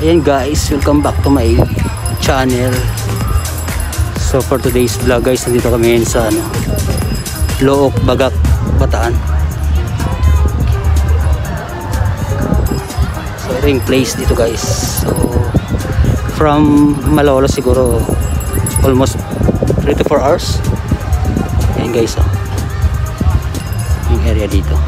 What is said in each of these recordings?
ayan guys, welcome back to my channel. So for today's vlog guys, nandito kami ngayon sa Look, Bagak, Bataan. So ring place dito guys. So from Malolos siguro almost 3 to 4 hours. Ayan guys, yung area dito.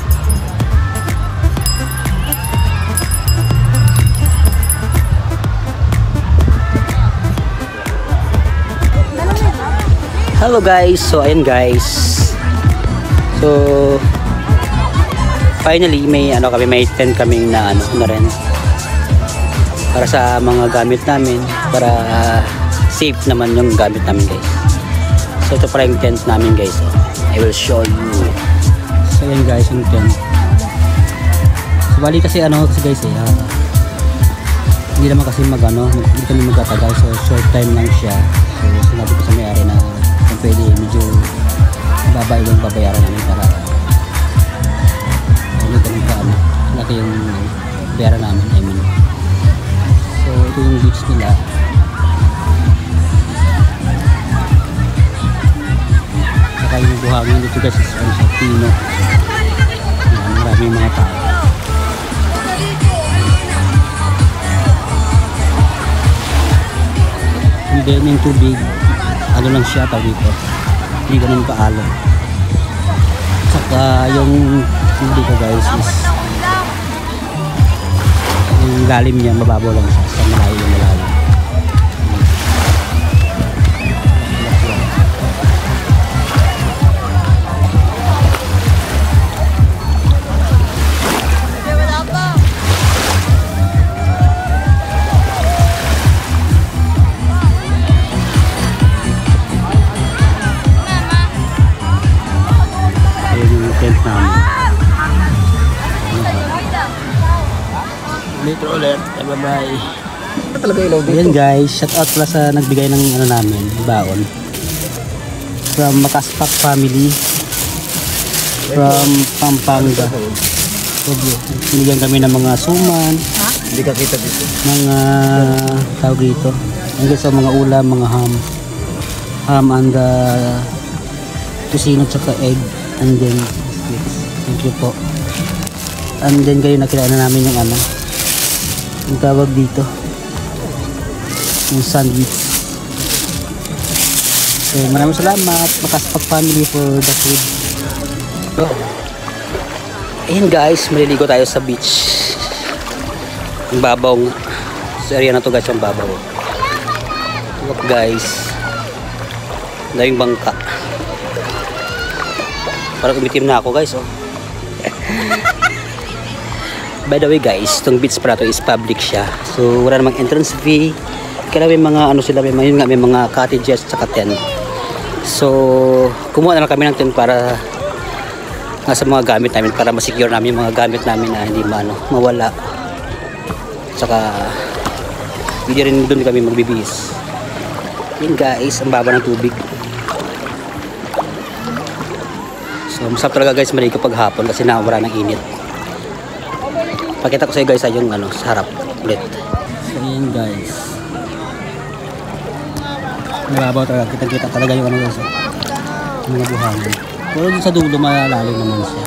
Hello guys, so ayan guys. So finally may kami, may tent kaming na na rin para sa mga gamit namin, para safe naman yung gamit namin guys. So ito pala yung tent namin guys. I will show you. So ayan guys yung tent. So bali kasi guys hindi naman kasi hindi kami magtatagal, so short time lang siya. So sinabi ko sa may-ari na pwede medyo babay lang babayaran namin para laki yung bayaran namin. So ito yung beach nila. Saka yung buhangin dito guys is sa Pino. Maraming mga tao. And then yung tubig lang siya tawag dito, hindi ganun kaalo. Saka yung dito guys is yung lalim niya mababaw lang siya, sa malayo yung malalim. Later ulit, bye bye. Ayan guys, shout out pala sa nagbigay ng namin, baon from Makaspak family from Pampanga. Binigyan kami ng mga suman, hindi ka kita dito, mga tawag dito, hanggang sa mga ulam, mga ham and tusino tsaka egg, and then thank you po. And then kayo nakilala na namin yung yung tawag dito, yung sandwich. So maraming salamat Makaspak family for the food. So ayan guys, maliligo tayo sa beach. Yung babaw nga sa area na to guys, yung babaw. Look guys, daming bangka. Parang umitim na ako guys. By the way guys, itong beach para to is public siya. So wala namang entrance fee. Kaya may mga sila, may mga cottages at tent. So kumuha na lang kami ng tent para sa mga gamit namin, para ma-secure namin yung mga gamit namin na hindi mawala. Saka hindi rin doon kami magbibihis. Yun guys, ang baba ng tubig. So masarap talaga guys maligo pag hapon kasi nawala ng init. Pakita ko sa iyo guys yung sa harap ulit. So yun guys, nababaw talaga, kita talaga yung guys, mga buhangin. Pero dun sa dulo malalim naman siya.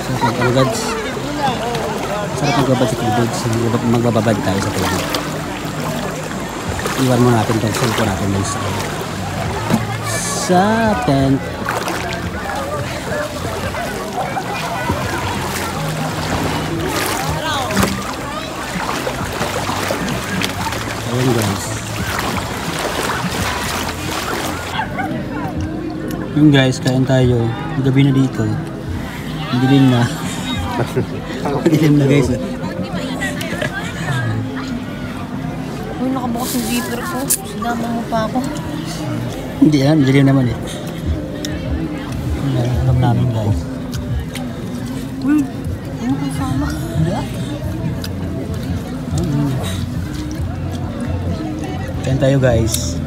So guys, sarap magbabad sa tubig. So magbababad tayo sa tubig. Iwan mo natin itong sulpo natin guys sa tent. Ayan guys. Yun guys, kain tayo. Gabi na dito. Dilim na. Dilim na guys. Uy, nakabukas yung zipper ko. Sinama mo pa ako. Hindi yan, dilim naman alam namin guys. Uy, ano kasama? Hindi Kain tayo guys.